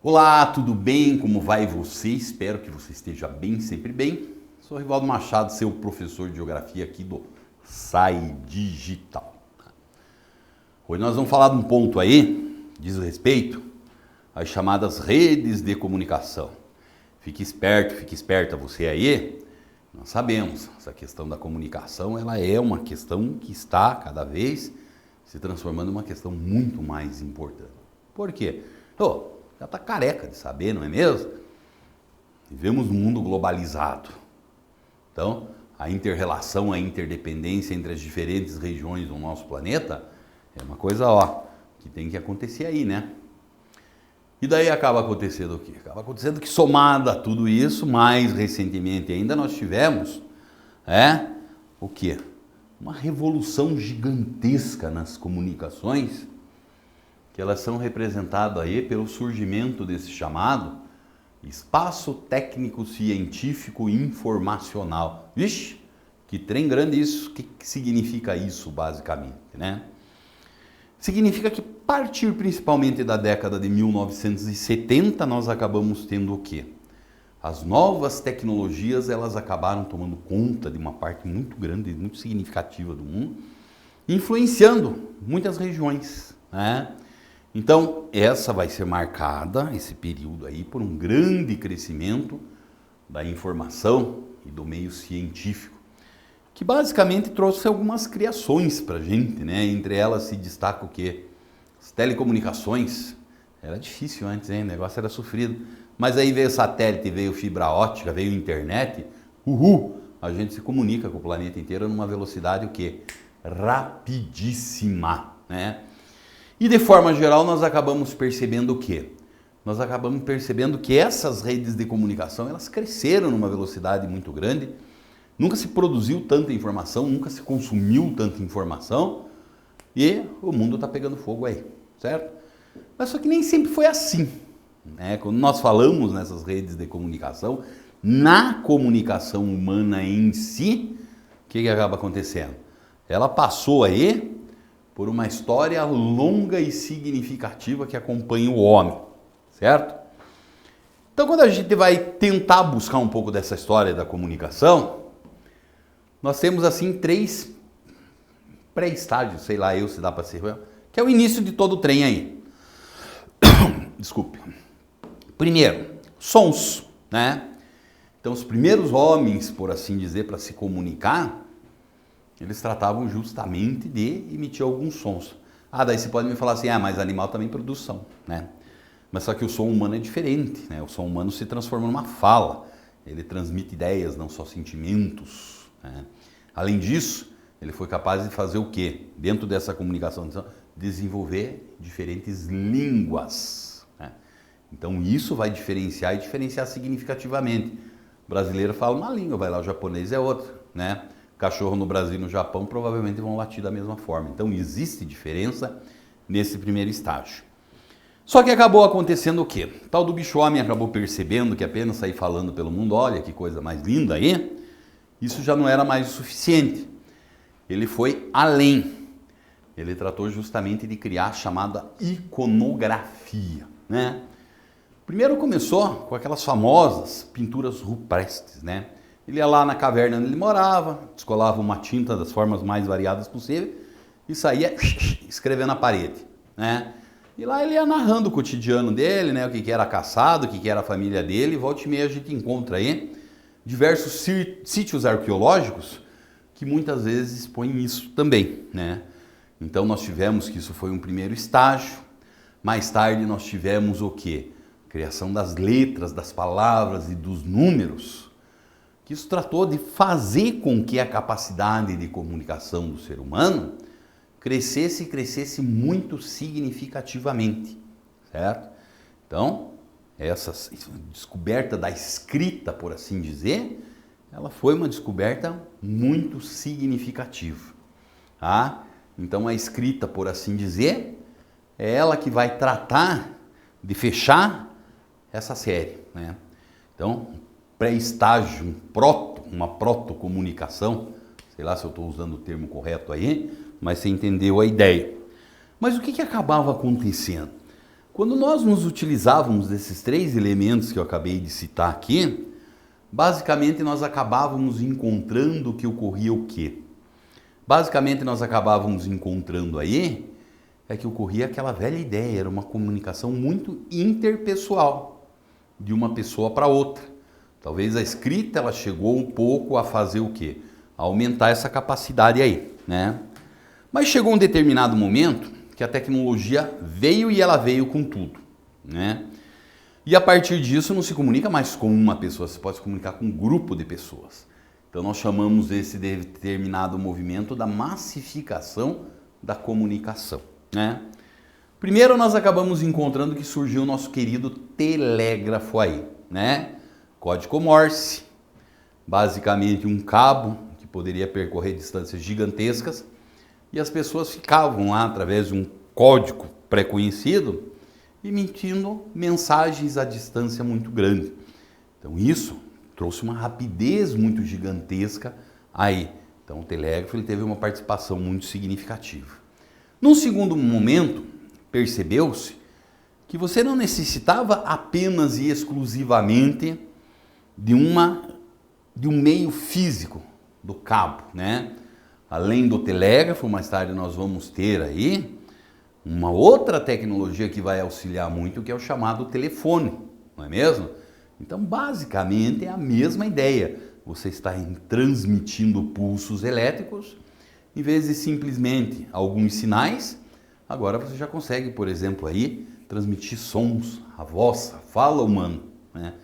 Olá, tudo bem? Como vai você? Espero que você esteja bem, sempre bem. Sou Rivaldo Machado, seu professor de Geografia aqui do SAI Digital. Hoje nós vamos falar de um ponto aí, diz respeito às chamadas redes de comunicação. Fique esperta você aí. Nós sabemos, essa questão da comunicação, ela é uma questão que está cada vez se transformando em uma questão muito mais importante. Por quê? Já está careca de saber, não é mesmo? Vivemos num mundo globalizado. Então, a inter-relação, a interdependência entre as diferentes regiões do nosso planeta é uma coisa, que tem que acontecer aí, né? E daí acaba acontecendo o quê? Acaba acontecendo que, somado a tudo isso, mais recentemente ainda nós tivemos, o quê? Uma revolução gigantesca nas comunicações, que elas são representadas aí pelo surgimento desse chamado espaço técnico científico informacional. Vixe, que trem grande isso. O que significa isso basicamente, né? Significa que a partir principalmente da década de 1970 nós acabamos tendo o quê? As novas tecnologias, elas acabaram tomando conta de uma parte muito grande, muito significativa do mundo, influenciando muitas regiões, né? Então, essa vai ser marcada, esse período aí, por um grande crescimento da informação e do meio científico, que basicamente trouxe algumas criações para a gente, né? Entre elas se destaca o quê? As telecomunicações. Era difícil antes, hein? O negócio era sofrido. Mas aí veio satélite, veio fibra óptica, veio internet. A gente se comunica com o planeta inteiro numa velocidade o quê? Rapidíssima, né? E de forma geral nós acabamos percebendo o quê? Nós acabamos percebendo que essas redes de comunicação, elas cresceram numa velocidade muito grande. Nunca se produziu tanta informação, nunca se consumiu tanta informação e o mundo está pegando fogo aí, certo? Mas só que nem sempre foi assim, né? Quando nós falamos nessas redes de comunicação, na comunicação humana em si, o que acaba acontecendo? Ela passou aí por uma história longa e significativa que acompanha o homem, certo? Então, quando a gente vai tentar buscar um pouco dessa história da comunicação, nós temos assim 3 pré-estágios, sei lá se dá para ser, que é o início de todo o trem aí. Desculpe. Primeiro, sons, né? Então, os primeiros homens, por assim dizer, para se comunicar, eles tratavam justamente de emitir alguns sons. Daí você pode me falar assim, mas animal também produz som, né? Mas só que o som humano é diferente, né? O som humano se transforma numa fala. Ele transmite ideias, não só sentimentos, né? Além disso, ele foi capaz de fazer o quê? Dentro dessa comunicação, desenvolver diferentes línguas, né? Então isso vai diferenciar e diferenciar significativamente. O brasileiro fala uma língua, vai lá, o japonês é outra, né? Cachorro no Brasil e no Japão provavelmente vão latir da mesma forma. Então existe diferença nesse primeiro estágio. Só que acabou acontecendo o quê? O tal do bicho-homem acabou percebendo que apenas sair falando pelo mundo, olha que coisa mais linda aí, isso já não era mais o suficiente. Ele foi além. Ele tratou justamente de criar a chamada iconografia, né? Primeiro começou com aquelas famosas pinturas rupestres, né? Ele ia lá na caverna onde ele morava, descolava uma tinta das formas mais variadas possíveis e saía escrevendo na parede, né? E lá ele ia narrando o cotidiano dele, né? O que era caçado, o que era a família dele. Volta e meia a gente encontra aí diversos sítios arqueológicos que muitas vezes expõem isso também, né? Então nós tivemos que isso foi um primeiro estágio. Mais tarde nós tivemos o quê? Criação das letras, das palavras e dos números. Isso tratou de fazer com que a capacidade de comunicação do ser humano crescesse muito significativamente, certo? Então, essa descoberta da escrita, por assim dizer, ela foi uma descoberta muito significativa, tá? Então, a escrita, por assim dizer, é ela que vai tratar de fechar essa série, né? Então, pré-estágio, uma protocomunicação, sei lá se eu estou usando o termo correto aí, mas você entendeu a ideia. Mas o que acabava acontecendo? Quando nós nos utilizávamos desses três elementos que eu acabei de citar aqui, basicamente nós acabávamos encontrando que ocorria o quê? Basicamente nós acabávamos encontrando aí que ocorria aquela velha ideia, era uma comunicação muito interpessoal, de uma pessoa para outra. Talvez a escrita ela chegou um pouco a fazer o quê? A aumentar essa capacidade aí, né? Mas chegou um determinado momento que a tecnologia veio e ela veio com tudo, né? E a partir disso não se comunica mais com uma pessoa, você pode se comunicar com um grupo de pessoas. Então nós chamamos esse determinado movimento da massificação da comunicação, né? Primeiro nós acabamos encontrando que surgiu o nosso querido telégrafo aí, né? Código Morse, basicamente um cabo que poderia percorrer distâncias gigantescas e as pessoas ficavam lá através de um código pré-conhecido emitindo mensagens à distância muito grande. Então isso trouxe uma rapidez muito gigantesca aí. Então o telégrafo ele teve uma participação muito significativa. Num segundo momento, percebeu-se que você não necessitava apenas e exclusivamente de um meio físico, do cabo, né? Além do telégrafo, mais tarde nós vamos ter aí uma outra tecnologia que vai auxiliar muito, que é o chamado telefone, não é mesmo? Então, basicamente, é a mesma ideia. Você está transmitindo pulsos elétricos, em vez de simplesmente alguns sinais, agora você já consegue, por exemplo, aí, transmitir sons, a voz, a fala humana, né?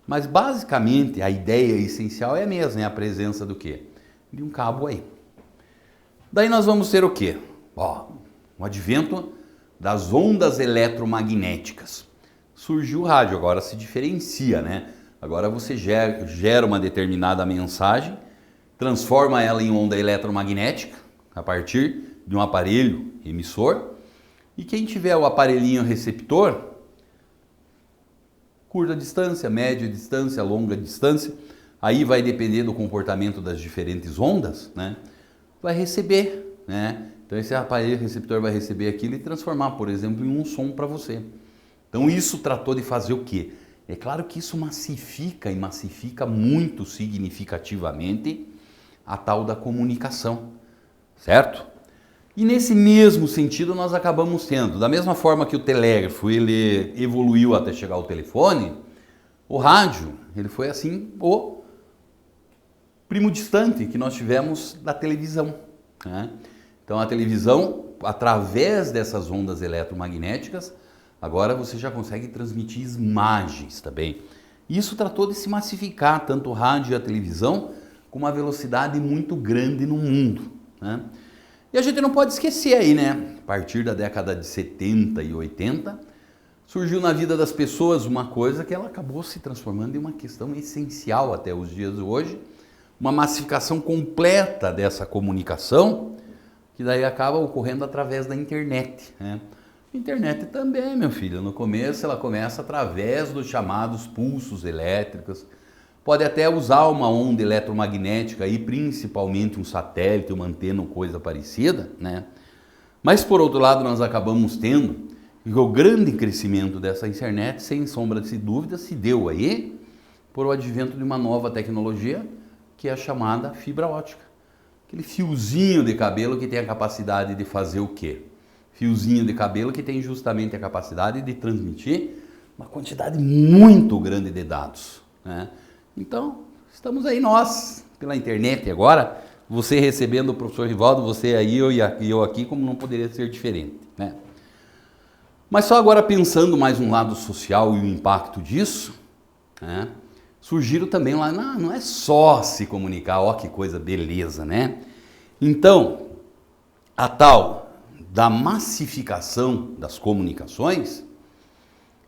Mas, basicamente, a ideia essencial é a mesma, é a presença do quê? De um cabo aí. Daí nós vamos ter o quê? O advento das ondas eletromagnéticas. Surgiu o rádio, agora se diferencia, né? Agora você gera uma determinada mensagem, transforma ela em onda eletromagnética a partir de um aparelho emissor e quem tiver o aparelhinho receptor, curta distância, média distância, longa distância, aí vai depender do comportamento das diferentes ondas, né? Vai receber, né? Então esse aparelho receptor vai receber aquilo e transformar, por exemplo, em um som para você. Então isso tratou de fazer o quê? É claro que isso massifica e massifica muito significativamente a tal da comunicação, certo? E nesse mesmo sentido nós acabamos tendo, da mesma forma que o telégrafo ele evoluiu até chegar ao telefone, o rádio ele foi assim o primo distante que nós tivemos da televisão, né? Então a televisão, através dessas ondas eletromagnéticas, agora você já consegue transmitir imagens também. Isso tratou de se massificar, tanto o rádio e a televisão, com uma velocidade muito grande no mundo, né? E a gente não pode esquecer aí, né? A partir da década de 70 e 80, surgiu na vida das pessoas uma coisa que ela acabou se transformando em uma questão essencial até os dias de hoje, uma massificação completa dessa comunicação, que daí acaba ocorrendo através da internet, né? Internet também, meu filho, no começo ela começa através dos chamados pulsos elétricos, pode até usar uma onda eletromagnética aí, principalmente um satélite, uma antena ou coisa parecida, né? Mas por outro lado nós acabamos tendo o grande crescimento dessa internet, sem sombra de dúvida, se deu aí por o advento de uma nova tecnologia, que é a chamada fibra ótica. Aquele fiozinho de cabelo que tem a capacidade de fazer o quê? Fiozinho de cabelo que tem justamente a capacidade de transmitir uma quantidade muito grande de dados, né? Então, estamos aí nós, pela internet agora, você recebendo o professor Rivaldo, você aí e eu aqui, como não poderia ser diferente, né? Mas só agora pensando mais no lado social e o impacto disso, né? Surgiram também lá, não é só se comunicar, ó que coisa beleza, né? Então, a tal da massificação das comunicações,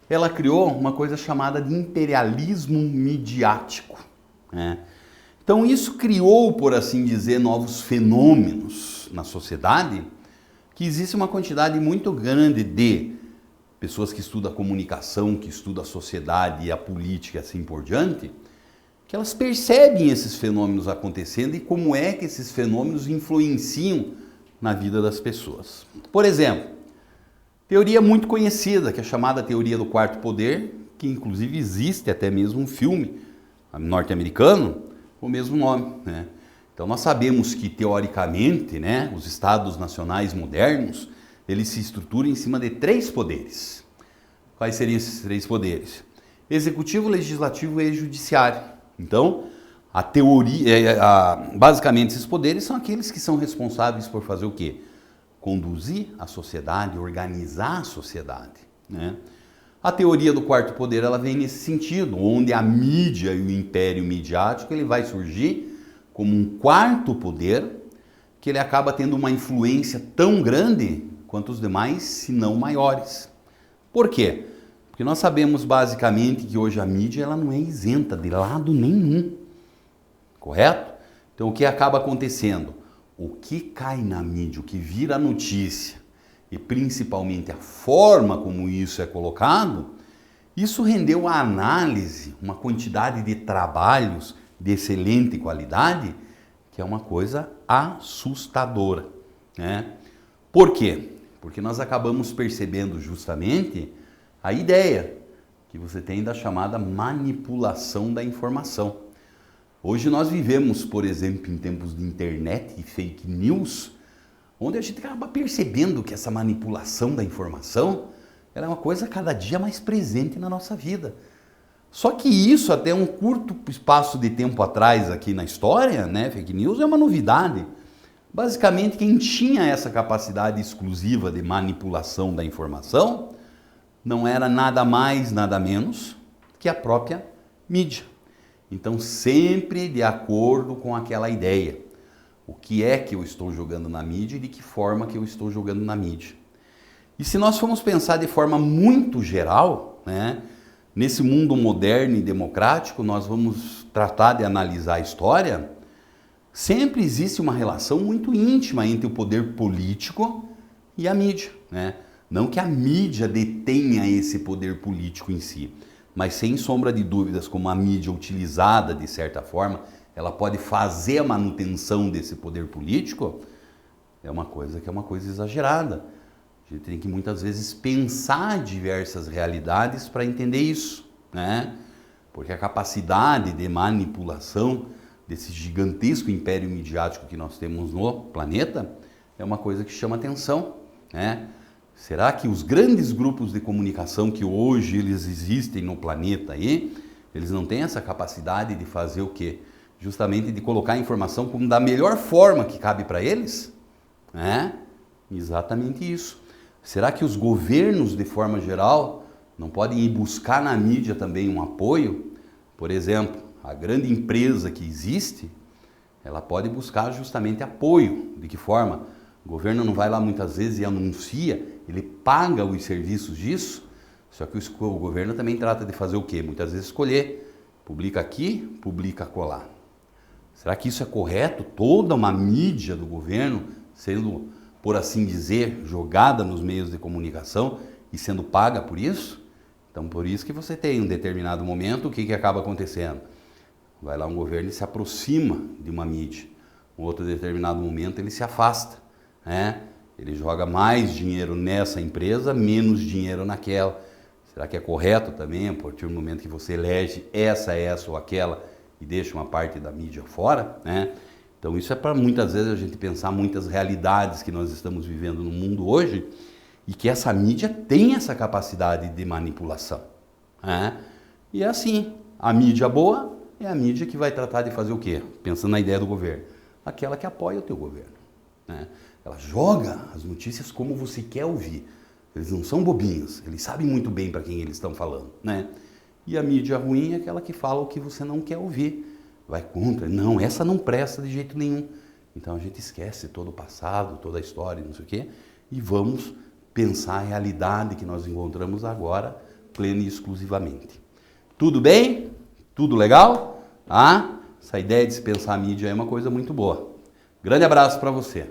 ela criou uma coisa chamada de imperialismo midiático, né? Então isso criou, por assim dizer, novos fenômenos na sociedade, que existe uma quantidade muito grande de pessoas que estudam a comunicação, que estudam a sociedade e a política e assim por diante, que elas percebem esses fenômenos acontecendo e como é que esses fenômenos influenciam na vida das pessoas. Por exemplo, Teoria muito conhecida, que é chamada teoria do quarto poder, que inclusive existe até mesmo um filme norte-americano com o mesmo nome, né? Então nós sabemos que teoricamente, né, os estados nacionais modernos, eles se estruturam em cima de 3 poderes. Quais seriam esses 3 poderes? Executivo, legislativo e judiciário. Então, a teoria, basicamente esses poderes são aqueles que são responsáveis por fazer o quê? Conduzir a sociedade, organizar a sociedade, né? A teoria do quarto poder, ela vem nesse sentido, onde a mídia e o império midiático, ele vai surgir como um quarto poder, que ele acaba tendo uma influência tão grande quanto os demais, se não maiores. Por quê? Porque nós sabemos basicamente que hoje a mídia, ela não é isenta de lado nenhum, correto? Então o que acaba acontecendo? O que cai na mídia, o que vira notícia, e principalmente a forma como isso é colocado, isso rendeu a análise, uma quantidade de trabalhos de excelente qualidade, que é uma coisa assustadora, né? Por quê? Porque nós acabamos percebendo justamente a ideia que você tem da chamada manipulação da informação. Hoje nós vivemos, por exemplo, em tempos de internet e fake news, onde a gente acaba percebendo que essa manipulação da informação ela é uma coisa cada dia mais presente na nossa vida. Só que isso, até um curto espaço de tempo atrás aqui na história, né, fake news é uma novidade. Basicamente, quem tinha essa capacidade exclusiva de manipulação da informação não era nada mais, nada menos que a própria mídia. Então, sempre de acordo com aquela ideia. O que é que eu estou jogando na mídia e de que forma que eu estou jogando na mídia. E se nós formos pensar de forma muito geral, né, nesse mundo moderno e democrático, nós vamos tratar de analisar a história, sempre existe uma relação muito íntima entre o poder político e a mídia, né? Não que a mídia detenha esse poder político em si, mas sem sombra de dúvidas, como a mídia utilizada de certa forma, ela pode fazer a manutenção desse poder político, é uma coisa exagerada. A gente tem que muitas vezes pensar diversas realidades para entender isso, né? Porque a capacidade de manipulação desse gigantesco império midiático que nós temos no planeta é uma coisa que chama atenção, né? Será que os grandes grupos de comunicação que hoje eles existem no planeta aí, eles não têm essa capacidade de fazer o quê? Justamente de colocar a informação como da melhor forma que cabe para eles? É exatamente isso. Será que os governos, de forma geral, não podem ir buscar na mídia também um apoio? Por exemplo, a grande empresa que existe, ela pode buscar justamente apoio. De que forma? O governo não vai lá muitas vezes e anuncia, ele paga os serviços disso, só que o governo também trata de fazer o quê? Muitas vezes escolher, publica aqui, publica acolá. Será que isso é correto? Toda uma mídia do governo sendo, por assim dizer, jogada nos meios de comunicação e sendo paga por isso? Então, por isso que você tem um determinado momento, o que acaba acontecendo? Vai lá um governo e se aproxima de uma mídia. Um outro determinado momento ele se afasta, né? Ele joga mais dinheiro nessa empresa, menos dinheiro naquela. Será que é correto também, a partir do momento que você elege essa ou aquela e deixa uma parte da mídia fora, né? Então isso é para muitas vezes a gente pensar muitas realidades que nós estamos vivendo no mundo hoje e que essa mídia tem essa capacidade de manipulação, né? E é assim, a mídia boa é a mídia que vai tratar de fazer o quê? Pensando na ideia do governo, aquela que apoia o teu governo, né? Ela joga as notícias como você quer ouvir. Eles não são bobinhos, eles sabem muito bem para quem eles estão falando, né? E a mídia ruim é aquela que fala o que você não quer ouvir. Vai contra. Não, essa não presta de jeito nenhum. Então a gente esquece todo o passado, toda a história, não sei o quê, e vamos pensar a realidade que nós encontramos agora, plena e exclusivamente. Tudo bem? Tudo legal? Ah, essa ideia de se pensar a mídia é uma coisa muito boa. Grande abraço para você.